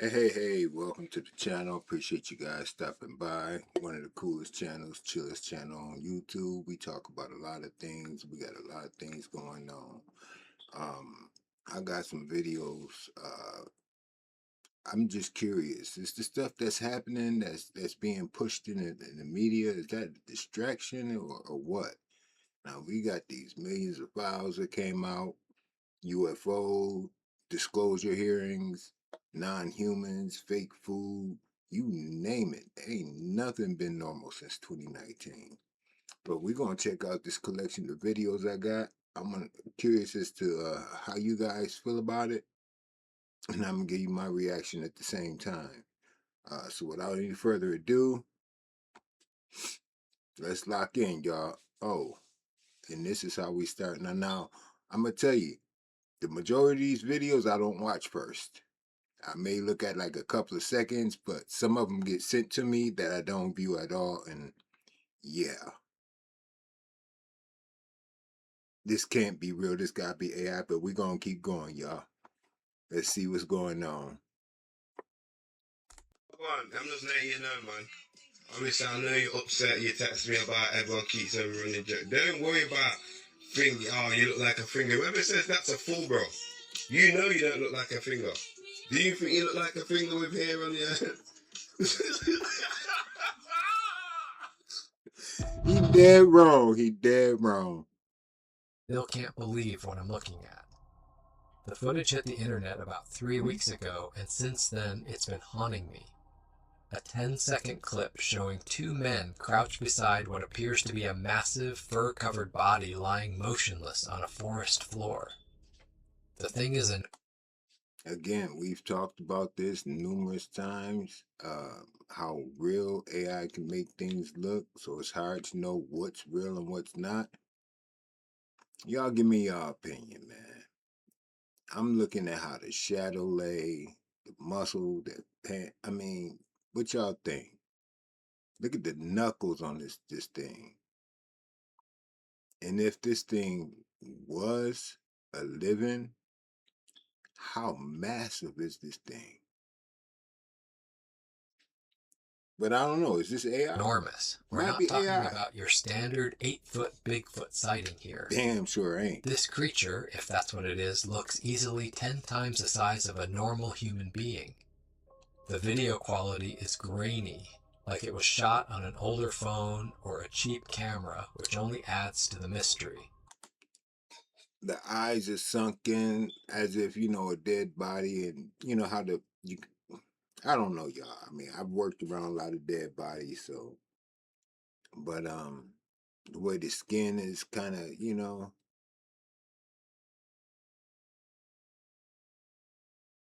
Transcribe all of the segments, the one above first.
Hey, welcome to the channel. Appreciate you guys stopping by. One of the coolest channels, chillest channel on YouTube. We talk about a lot of things. We got a lot of things going on. I got some videos. I'm just curious. Is the stuff that's happening that's being pushed in the media, is that a distraction or what? Now we got these millions of files that came out. UFO, disclosure hearings, non-humans, fake food, you name it. Ain't nothing been normal since 2019. But we're gonna check out this collection of videos I got. Curious as to how you guys feel about it, and I'm gonna give you my reaction at the same time. So without any further ado, let's lock in, y'all. Oh, and this is how we start. Now, I'm gonna tell you, the majority of these videos I don't watch first. I may look at like a couple of seconds, but some of them get sent to me that I don't view at all. And yeah, this can't be real. This gotta be AI, but we're gonna keep going, y'all. Let's see what's going on. Come on, I'm just letting you know, man. Obviously, I know you're upset. You text me about everyone keeps on running joke. Don't worry about finger. Oh, you look like a finger. Whoever says that's a fool, bro. You know you don't look like a finger. Do you think you look like a finger with hair on your head? He dead wrong. He dead wrong. Still can't believe what I'm looking at. The footage hit the internet about 3 weeks ago, and since then it's been haunting me. A 10-second clip showing two men crouched beside what appears to be a massive fur-covered body lying motionless on a forest floor. The thing is Again, we've talked about this numerous times. How real AI can make things look, so it's hard to know what's real and what's not. Y'all give me your opinion, man. I'm looking at how the shadow lay, the muscle, the pant. I mean, what y'all think? Look at the knuckles on this thing. And if this thing was a living, how massive is this thing? But I don't know. Is this AI? enormous. We're Might not be talking AI. about your standard 8-foot Bigfoot sighting here. Damn sure ain't. This creature, if that's what it is, looks easily 10 times the size of a normal human being. The video quality is grainy, like it was shot on an older phone or a cheap camera, which only adds to the mystery. The eyes are sunken as if, a dead body, and you know how I don't know, y'all. I mean, I've worked around a lot of dead bodies, so, but the way the skin is kind of,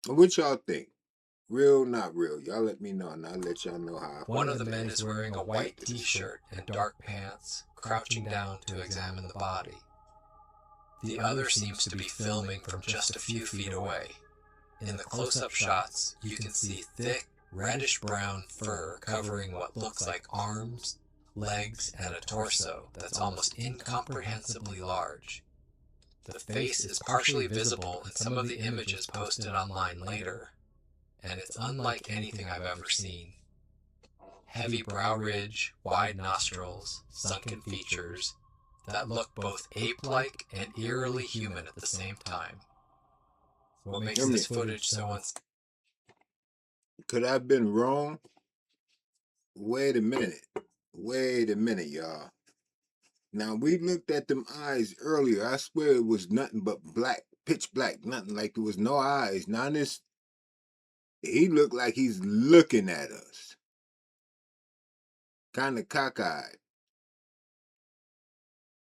what y'all think? Real, not real? Y'all let me know, and I'll let y'all know how. One of the men is wearing a white t-shirt and dark pants, crouching down to examine the body. The other seems to be filming from just a few feet away. In the close-up shots, you can see thick, reddish-brown fur covering what looks like arms, legs, and a torso that's almost incomprehensibly large. The face is partially visible in some of the images posted online later, and it's unlike anything I've ever seen. Heavy brow ridge, wide nostrils, sunken features that look both ape-like and eerily human at the same time. What makes this footage so Could I have been wrong? Wait a minute, y'all. Now we looked at them eyes earlier. I swear it was nothing but black, pitch black, nothing like there was no eyes. Now this, he looked like he's looking at us, kind of cockeyed.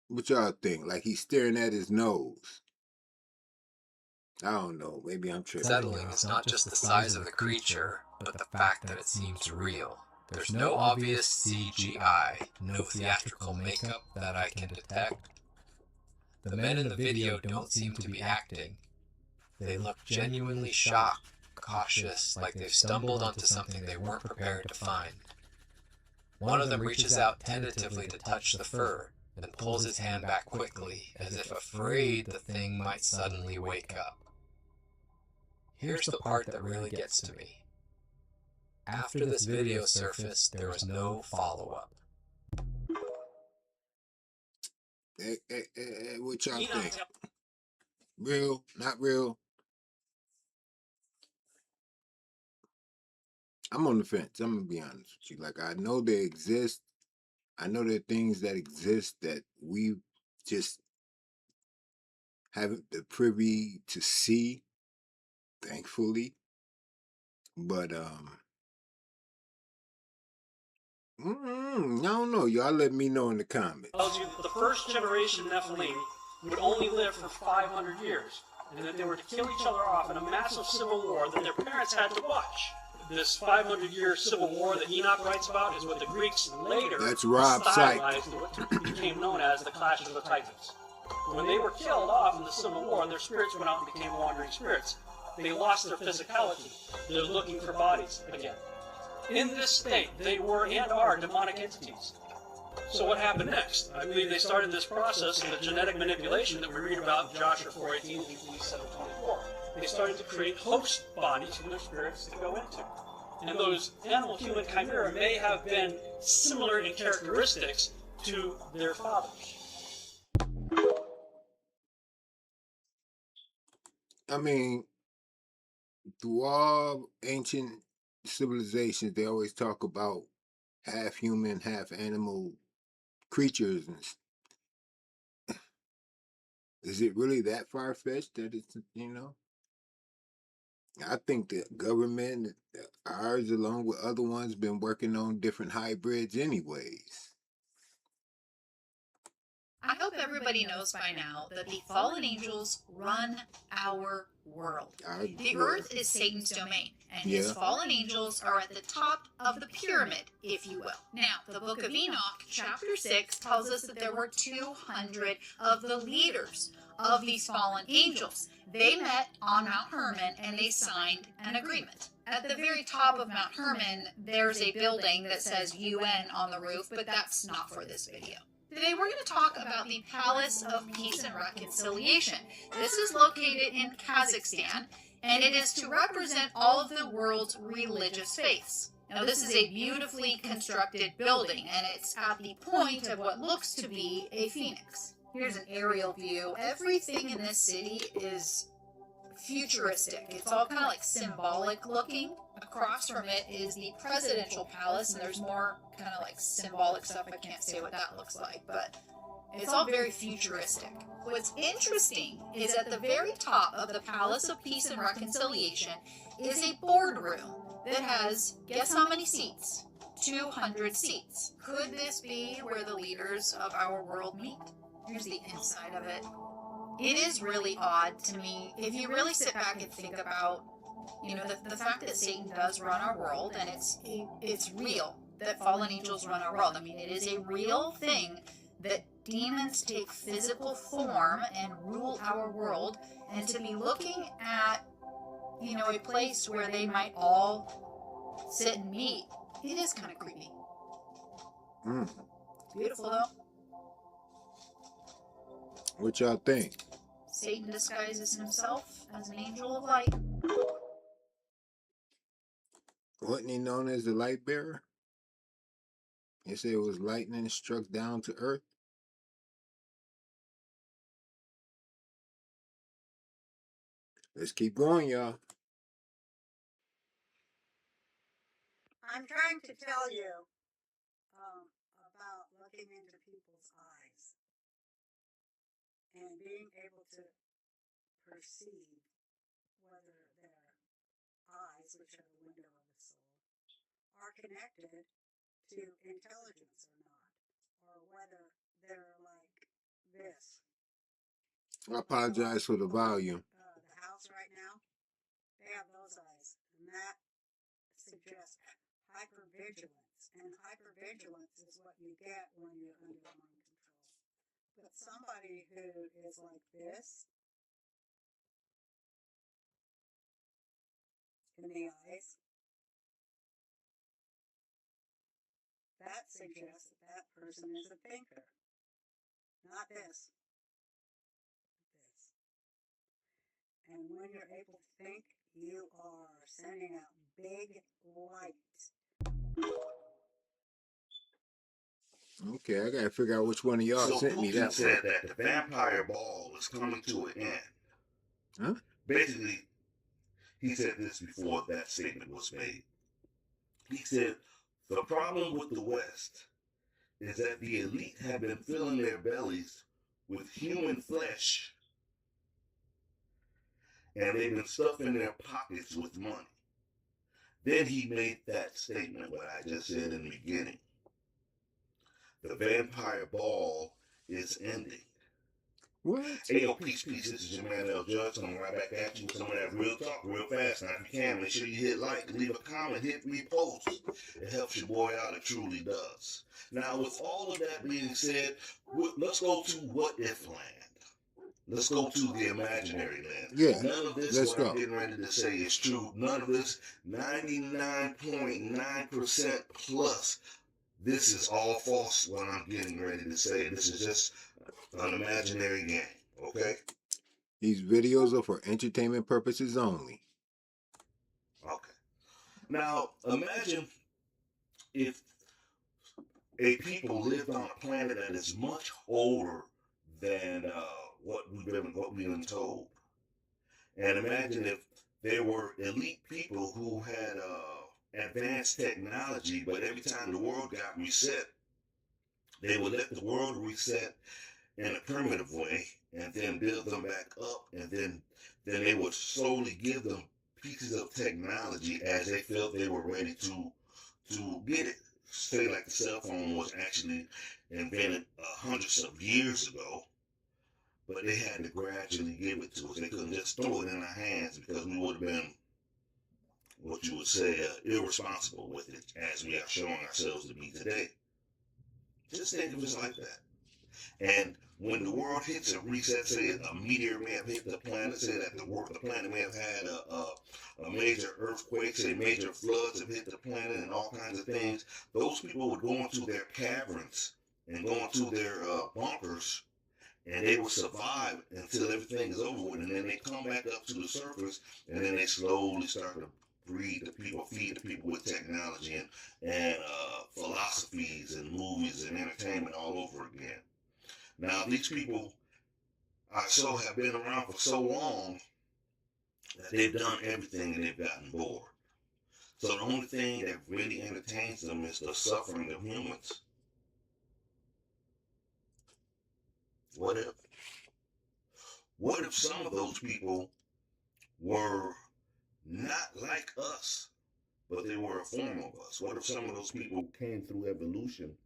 What y'all think? Like he's staring at his nose. I don't know. Maybe I'm tripping. Settling is not just the size of the creature, but the fact that it seems real. There's no obvious CGI, no theatrical makeup that I can detect. The men in the video don't seem to be acting. They look genuinely shocked, cautious, like they've stumbled onto something they weren't prepared to find. One of them reaches out tentatively to touch the fur, then pulls his hand back quickly, as if afraid the thing might suddenly wake up. Here's the part that really gets to me. After this video surfaced, there was no follow-up. What y'all think? Real? Not real? I'm on the fence. I'm gonna be honest with you. Like, I know they exist. I know there are things that exist that we just haven't the privy to see, thankfully. But I don't know. Y'all let me know in the comments. Tells you that the first generation Nephilim would only live for 500 years, and that they were to kill each other off in a massive civil war that their parents had to watch. This 500-year civil war that Enoch writes about is what the Greeks later stylized into what became known as the Clash of the Titans. When they were killed off in the civil war, their spirits went out and became wandering spirits. They lost their physicality. They're looking for bodies again. In this state, they were and are demonic entities. So what happened next? I believe they started this process of the genetic manipulation that we read about in Joshua 4:18 and Ecclesiastes 7:24. They started to create host bodies for their spirits to go into. And those animal-human chimera may have been similar in characteristics to their fathers. I mean, through all ancient civilizations, they always talk about half human, half animal creatures. And is it really that far-fetched that it's, I think the government, ours along with other ones, been working on different hybrids anyways. I hope everybody knows by now that the fallen angels run our world. The earth is Satan's domain, and his fallen angels are at the top of the pyramid, if you will. Now, the book of Enoch, chapter 6, tells us that there were 200 of the leaders of these fallen angels. They met on Mount Hermon, and they signed an agreement. At the very top of Mount Hermon, there's a building that says UN on the roof, but that's not for this video. Today we're going to talk about the Palace of Peace and Reconciliation. This is located in Kazakhstan, and it is to represent all of the world's religious faiths. Now, this is a beautifully constructed building, and it's at the point of what looks to be a phoenix. Here's an aerial view. Everything in this city is futuristic. It's all kind of like symbolic looking. Across from it is the presidential palace, and there's more kind of like symbolic stuff. I can't say what that looks like, but it's all very futuristic. What's interesting is at the very top of the Palace of Peace and Reconciliation is a boardroom that has, guess how many seats? 200 seats. Could this be where the leaders of our world meet? Here's the inside of it. It is really odd to me. If you really sit back and think about, the fact that Satan does run our world, and it's real that fallen angels run our world. I mean, it is a real thing that demons take physical form and rule our world, and to be looking at, a place where they might all sit and meet, it is kind of creepy. Beautiful, though. What y'all think? Satan disguises himself as an angel of light. Wasn't he known as the light bearer? They say it was lightning struck down to earth. Let's keep going, y'all. I'm trying to tell you about looking into people's eyes and being able to perceive whether their eyes, which are the window of the soul, are connected to intelligence or not, or whether they're like this. I apologize for the volume. The house right now, they have those eyes, and that suggests hypervigilance, and hypervigilance is what you get when you're under mind control. But somebody who is like this in the eyes, that suggests that person is a thinker. Not this. And when you're able to think, you are sending out big light. Okay, I gotta figure out which one of y'all So sent me Putin that said one. that the vampire ball is coming to an end. Huh? Basically, he said this before that statement was made. He said, the problem with the West is that the elite have been filling their bellies with human flesh, and they've been stuffing their pockets with money. Then he made that statement, what I just said in the beginning. The vampire ball is ending. What? Hey, yo, peace. This is your man, L. Judge. Coming right back at you with some of that real talk real fast. Now, if you can, make sure you hit like, leave a comment, hit repost. It helps your boy out. It truly does. Now, with all of that being said, let's go to what if land. Let's go to the imaginary land. Yeah, None of this, let's what I'm go. getting ready to say, is true. None of this, 99.9% plus, this is all false, what I'm getting ready to say. This is just an imaginary game, okay? These videos are for entertainment purposes only. Okay. Now, imagine if a people lived on a planet that is much older than what we've been told. And imagine if there were elite people who had advanced technology, but every time the world got reset, they would let the world reset in a primitive way and then build them back up, and then they would slowly give them pieces of technology as they felt they were ready to get it. Say like the cell phone was actually invented hundreds of years ago, but they had to gradually give it to us. They couldn't just throw it in our hands because we would have been, what you would say, irresponsible with it as we are showing ourselves to be today. Just think of it like that. And when the world hits a reset, say a meteor may have hit the planet, say that the planet may have had a major earthquake, say major floods have hit the planet and all kinds of things, those people would go into their caverns and go into their bunkers, and they will survive until everything is over with, and then they come back up to the surface, and then they slowly start to feed the people with technology and philosophies and movies and entertainment all over again. Now, these people have been around for so long that they've done everything and they've gotten bored. So the only thing that really entertains them is the suffering of humans. What if some of those people were not like us, but they were a form of us? What if some of those people came through evolution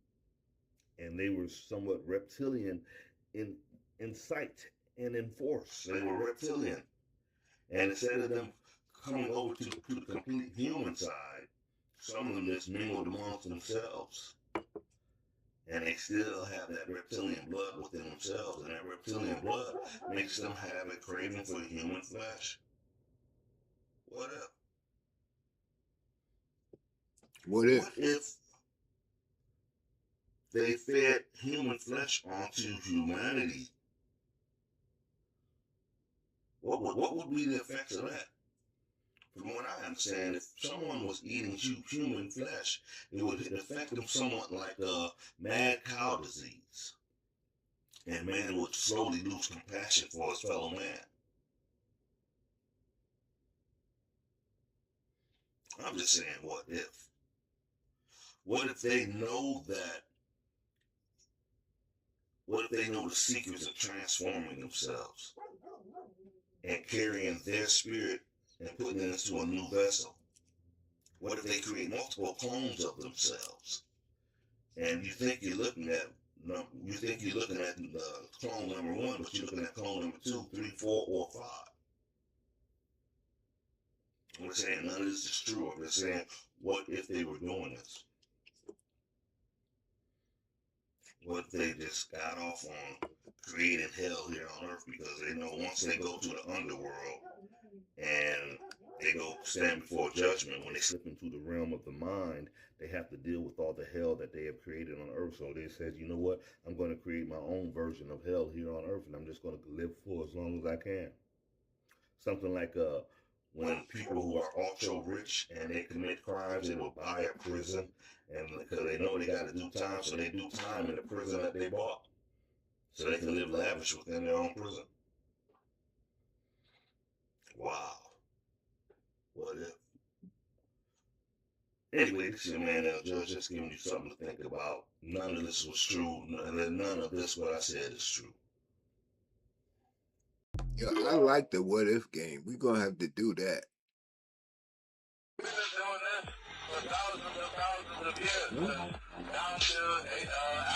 and they were somewhat reptilian in sight and in force? They were reptilian. And instead of them coming over to the complete human side, some of them just mingled amongst themselves. And they still have that reptilian blood within themselves, and that reptilian blood makes them have a craving for human flesh. What if? What if? What if they fed human flesh onto humanity? What would be the effects of that? From what I understand, if someone was eating human flesh, it would affect them somewhat like mad cow disease. And man would slowly lose compassion for his fellow man. I'm just saying, what if? What if they know that? What if they know the secrets of transforming themselves and carrying their spirit and putting it into a new vessel? What if they create multiple clones of themselves? And you think you're looking at clone number 1, but you're looking at clone number 2, 3, 4, or 5. I'm not saying none of this is true. I'm just saying, what if they were doing this? What if they just got off on creating hell here on earth because they know once they go to the underworld and they go stand before judgment, when they slip into the realm of the mind, they have to deal with all the hell that they have created on earth. So they said, you know what, I'm going to create my own version of hell here on earth, and I'm just going to live for as long as I can. Something like when people who are also rich and they commit crimes, they will buy a prison, and because they know they got to do time, so they do time in the prison that they bought, so they can live lavish within their own prison. Wow. What if? Anyway, this is your man L. Judge, just giving you something to think about. None of this was true, and none of this what I said is true. Yeah, I like the what if game. We're gonna have to do that. We've been doing this for thousands and thousands of years, down to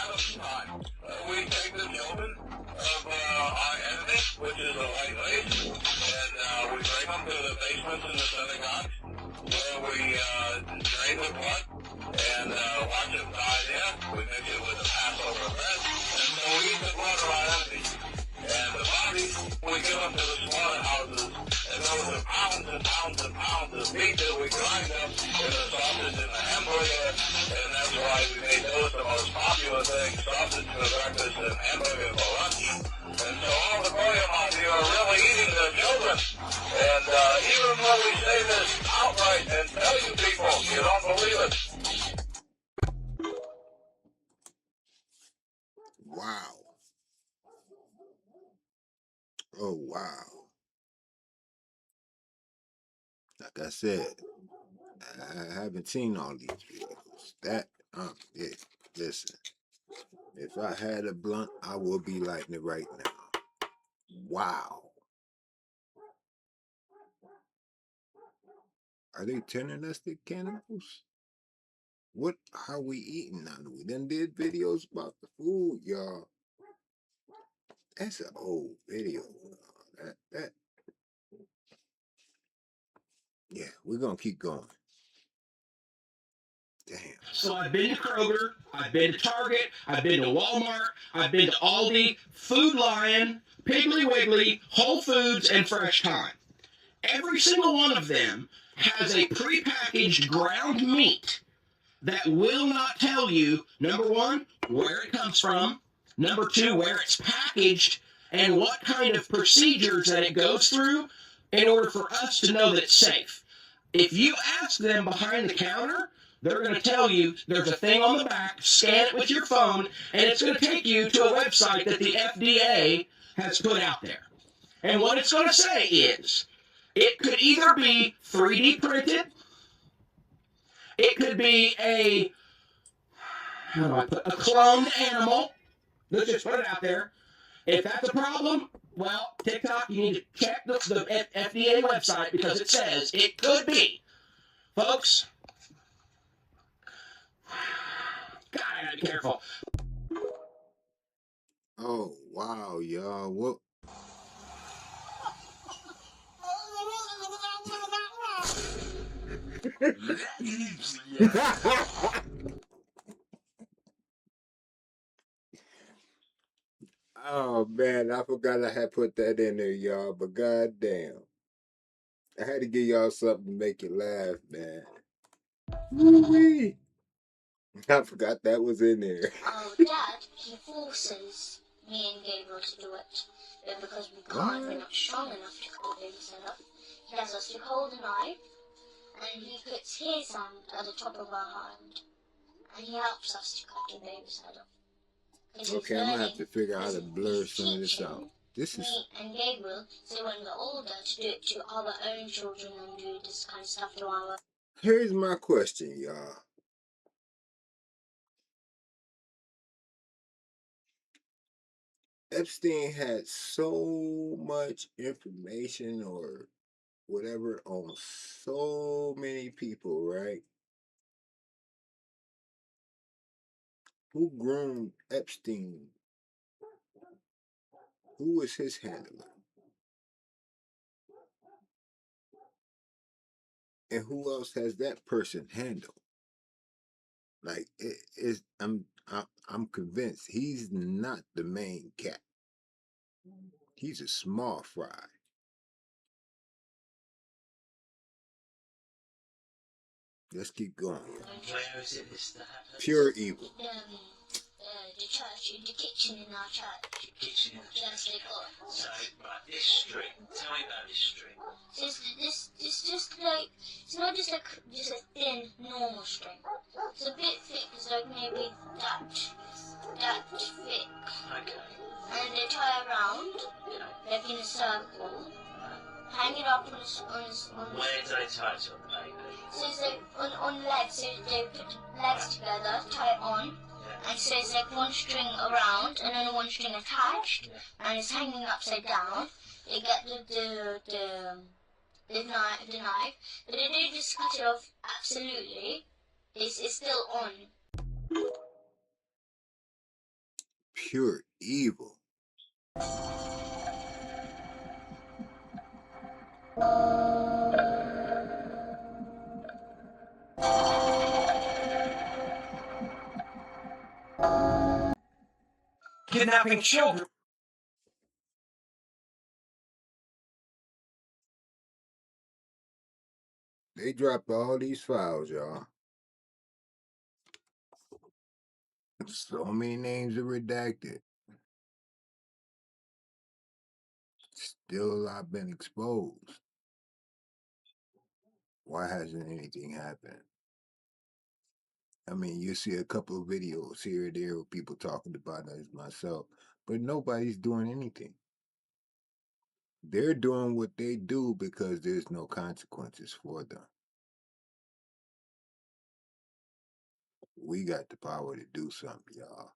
Adam's time. We take the children of our enemy, which is a white race, and we bring them to the basements in the synagogue, where we drain the blood and watch them die there. We mix it with the Passover bread, and so we eat the blood of our enemies. And the bodies, we give them to the slaughterhouses, and those are pounds and pounds and pounds of meat that we grind up in the sausage and the hamburger, and that's why we made those the most popular thing, sausage for breakfast and hamburger for lunch. And so all the Goyim out here are really eating their children. And even when we say this outright and tell you people, you don't believe it. Wow. Oh, wow. Like I said, I haven't seen all these videos. Yeah, listen. If I had a blunt, I would be lighting it right now. Wow. Are they turning us to cannibals? What are we eating now? We done did videos about the food, y'all. That's an old video. Yeah, we're gonna keep going. Damn. So I've been to Kroger, I've been to Target, I've been to Walmart, I've been to Aldi, Food Lion, Piggly Wiggly, Whole Foods, and Fresh Thyme. Every single one of them has a prepackaged ground meat that will not tell you, number one, where it comes from, number two, where it's packaged, and what kind of procedures that it goes through in order for us to know that it's safe. If you ask them behind the counter, they're going to tell you there's a thing on the back, scan it with your phone, and it's going to take you to a website that the FDA has put out there. And what it's going to say is, it could either be 3D printed, it could be a cloned animal. Let's just put it out there. If that's a problem, well, TikTok, you need to check the FDA website because it says it could be. Folks, God, I gotta be careful. Oh, wow, y'all. What? Oh, man, I forgot I had put that in there, y'all, but goddamn. I had to give y'all something to make you laugh, man. Woo-wee. I forgot that was in there. Oh, Dad, he forces me and Gabriel to do it. But because we can't, we're not strong enough to cut the baby's head off. He has us to hold a knife, and he puts his hand at the top of our hand, and he helps us to cut the baby's head off. Okay, I'm gonna have to figure out how to blur some of this out. This is me and Gabriel, so when we're older, to do it to our own children and do this kind of stuff to our. Here's my question, y'all. Epstein had so much information or whatever on so many people, right? Who groomed Epstein? Who was his handler? And who else has that person handled? Like I'm convinced he's not the main cat. He's a small fry. Let's keep going. Where is it this that happens? Pure evil. The church, the kitchen in our church. The kitchen in the church. Yes, they got. So, right, this string. Tell me about this string. This It's not just a thin normal string. It's a bit thick. It's like maybe that thick. Okay. And they tie around, like in a circle. Hang it up on Where do they tie it to on the baby? So it's like on legs. So they put legs together, tie it on. Yeah. And so it's like one string around and then one string attached, and it's hanging upside down. They get the knife, but they don't just cut it off absolutely. It's still on. Pure evil. Kidnapping children. They dropped all these files, y'all. So many names are redacted. Still a lot been exposed. Why hasn't anything happened? I mean, you see a couple of videos here and there with people talking about it as myself, but nobody's doing anything. They're doing what they do because there's no consequences for them. We got the power to do something, y'all.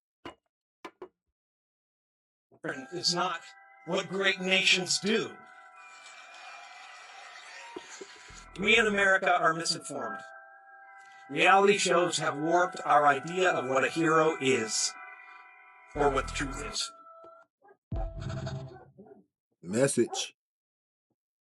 Is not what great nations do. We in America are misinformed. Reality shows have warped our idea of what a hero is, or what the truth is. Message.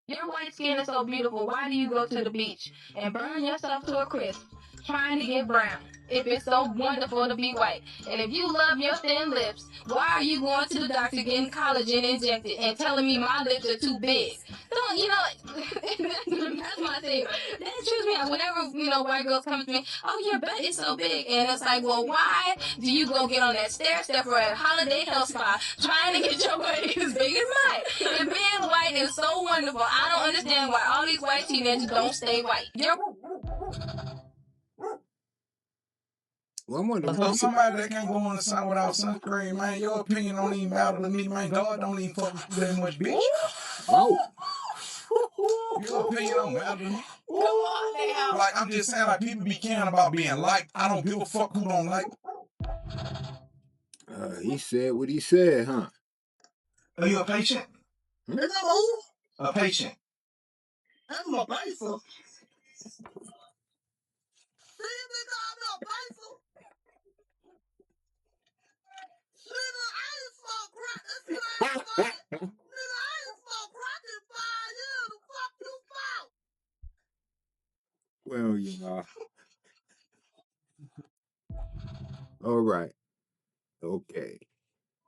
Your white skin is so beautiful. Why do you go to the beach and burn yourself to a crisp trying to get brown? If it's so wonderful to be white. And if you love your thin lips, why are you going to the doctor getting collagen injected and telling me my lips are too big? Don't, that's my thing. That trips me out. Whenever, white girls come to me, oh, your butt is so big. And it's like, well, why do you go get on that stair stepper at Holiday Health Spa trying to get your butt as big as mine? And being white is so wonderful. I don't understand why all these white teenagers don't stay white. Well, I'm wondering. So somebody that can't go on the sun without sunscreen, man, your opinion don't even matter to me, man. God don't even fuck with you that much, bitch. Oh. Your opinion don't matter to me. Come on now. Like, I'm just saying, like, people be caring about being liked. I don't give a fuck who don't like. He said what he said, huh? Are you a patient? Is that who? A patient. I'm a pacer. See, nigga, I'm a pacer. Nigga, I ain't smoked crack. This shit ain't funny. Nigga, I ain't smoked crack in 5 years. The fuck you about? Well, all right. Okay.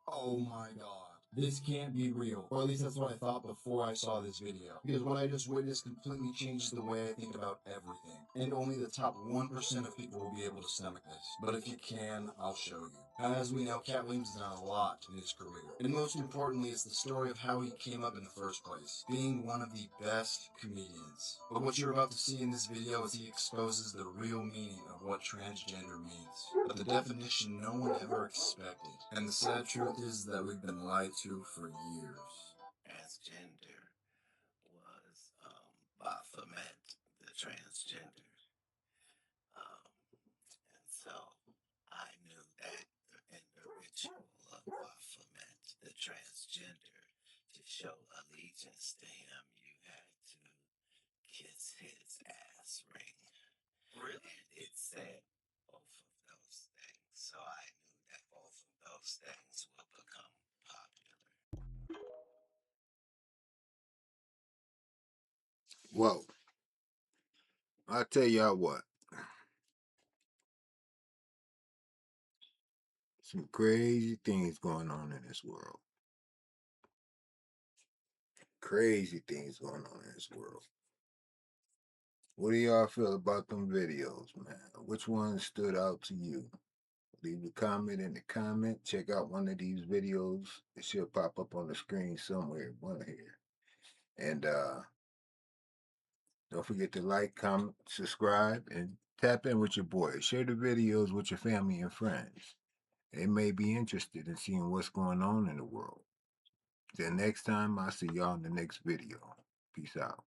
Oh my god. This can't be real. Or at least that's what I thought before I saw this video. Because what I just witnessed completely changes the way I think about everything. And only the top 1% of people will be able to stomach this. But if you can, I'll show you. As we know, Cat Williams has done a lot in his career. And most importantly, it's the story of how he came up in the first place, being one of the best comedians. But what you're about to see in this video is he exposes the real meaning of what transgender means. But the definition no one ever expected. And the sad truth is that we've been lied to for years. Transgender was Baphomet, the transgender. And so I knew that in the ritual of Baphomet, the transgender, to show allegiance to him, you had to kiss his ass ring. Really? And it said both of those things. So I knew that both of those things will become popular. Well, I'll tell y'all what. Some crazy things going on in this world. Crazy things going on in this world. What do y'all feel about them videos, man? Which one stood out to you? Leave a comment in the comment. Check out one of these videos. It should pop up on the screen somewhere, one here. And Don't forget to like, comment, subscribe, and tap in with your boy. Share the videos with your family and friends. They may be interested in seeing what's going on in the world. Till next time, I'll see y'all in the next video. Peace out.